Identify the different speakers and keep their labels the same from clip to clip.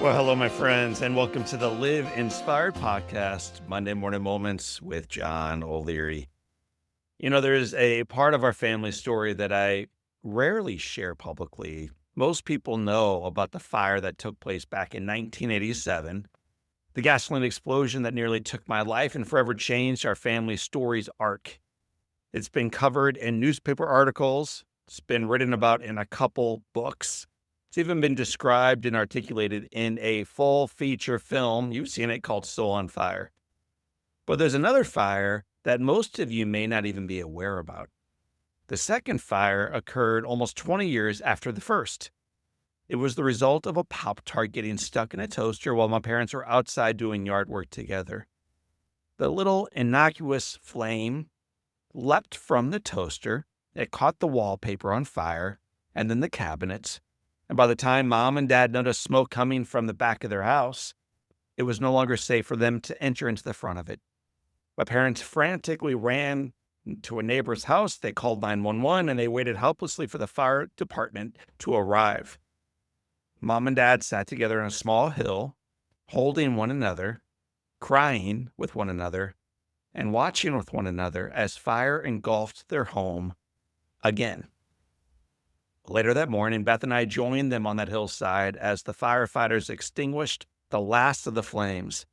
Speaker 1: Well, hello, my friends, and welcome to the Live Inspired podcast, Monday Morning Moments with John O'Leary. You know, there's a part of our family story that I rarely share publicly. Most people know about the fire that took place back in 1987, the gasoline explosion that nearly took my life and forever changed our family story's arc. It's been covered in newspaper articles, it's been written about in a couple books. It's even been described and articulated in a full feature film. You've seen it, called Soul on Fire. But there's another fire that most of you may not even be aware about. The second fire occurred almost 20 years after the first. It was the result of a Pop-Tart getting stuck in a toaster while my parents were outside doing yard work together. The little innocuous flame leapt from the toaster, it caught the wallpaper on fire, and then the cabinets. And by the time Mom and Dad noticed smoke coming from the back of their house, it was no longer safe for them to enter into the front of it. My parents frantically ran to a neighbor's house. They called 911 and they waited helplessly for the fire department to arrive. Mom and Dad sat together on a small hill, holding one another, crying with one another, and watching with one another as fire engulfed their home again. Later that morning, Beth and I joined them on that hillside as the firefighters extinguished the last of the flames.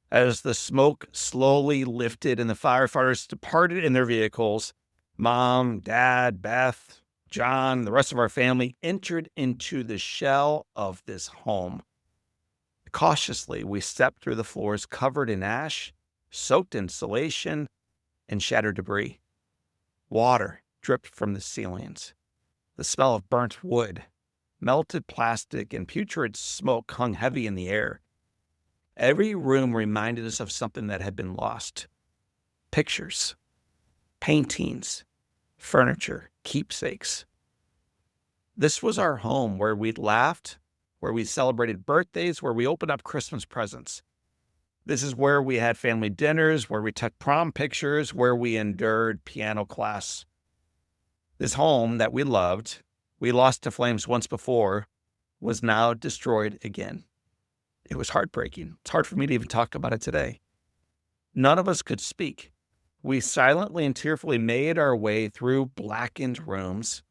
Speaker 1: As the smoke slowly lifted and the firefighters departed in their vehicles, Mom, Dad, Beth, John, the rest of our family entered into the shell of this home. Cautiously, we stepped through the floors covered in ash, soaked insulation, and shattered debris. Water dripped from the ceilings. The smell of burnt wood, melted plastic, and putrid smoke hung heavy in the air. Every room reminded us of something that had been lost. Pictures, paintings, furniture, keepsakes. This was our home where we laughed, where we celebrated birthdays, where we opened up Christmas presents. This is where we had family dinners, where we took prom pictures, where we endured piano class. This home that we loved, we lost to flames once before, was now destroyed again. It was heartbreaking. It's hard for me to even talk about it today. None of us could speak. We silently and tearfully made our way through blackened rooms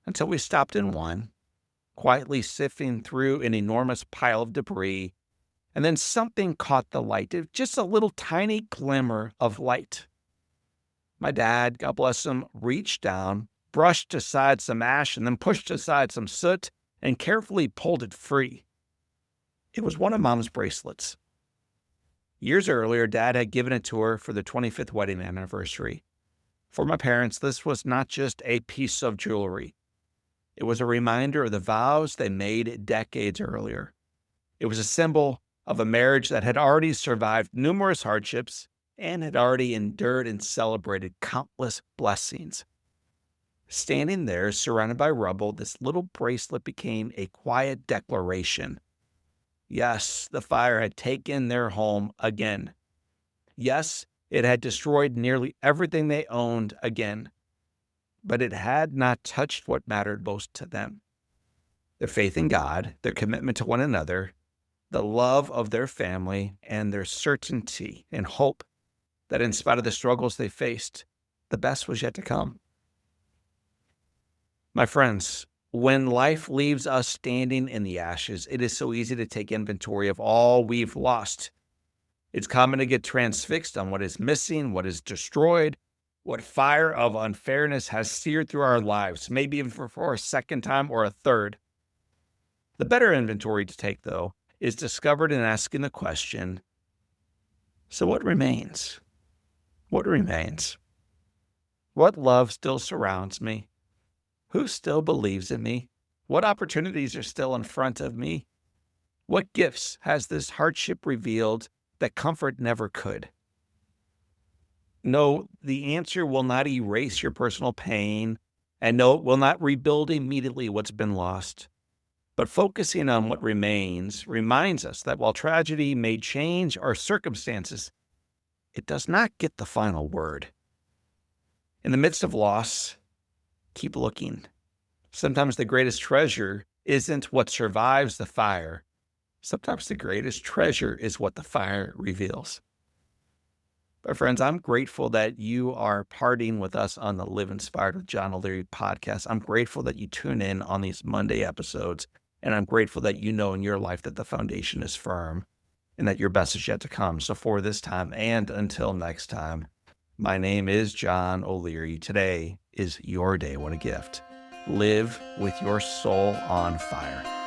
Speaker 1: until we stopped in one, quietly sifting through an enormous pile of debris, and then something caught the light, just a little tiny glimmer of light. My dad, God bless him, reached down, brushed aside some ash, and then pushed aside some soot and carefully pulled it free. It was one of Mom's bracelets. Years earlier, Dad had given it to her for their 25th wedding anniversary. For my parents, this was not just a piece of jewelry. It was a reminder of the vows they made decades earlier. It was a symbol of a marriage that had already survived numerous hardships and had already endured and celebrated countless blessings. Standing there, surrounded by rubble, this little bracelet became a quiet declaration. Yes, the fire had taken their home again. Yes, it had destroyed nearly everything they owned again. But it had not touched what mattered most to them. Their faith in God, their commitment to one another, the love of their family, and their certainty and hope that in spite of the struggles they faced, the best was yet to come. My friends, when life leaves us standing in the ashes, it is so easy to take inventory of all we've lost. It's common to get transfixed on what is missing, what is destroyed, what fire of unfairness has seared through our lives, maybe even for a second time or a third. The better inventory to take, though, is discovered in asking the question, so what remains? What remains? What love still surrounds me? Who still believes in me? What opportunities are still in front of me? What gifts has this hardship revealed that comfort never could? No, the answer will not erase your personal pain, and no, it will not rebuild immediately what's been lost. But focusing on what remains reminds us that while tragedy may change our circumstances, it does not get the final word. In the midst of loss, keep looking. Sometimes the greatest treasure isn't what survives the fire, Sometimes the greatest treasure is what the fire reveals. But friends, I'm grateful that you are partying with us on the Live Inspired with John O'Leary podcast. I'm grateful that you tune in on these Monday episodes. And I'm grateful that you know in your life that the foundation is firm and that your best is yet to come. So for this time and until next time, my name is John O'Leary. Today is your day. What a gift. Live with your soul on fire.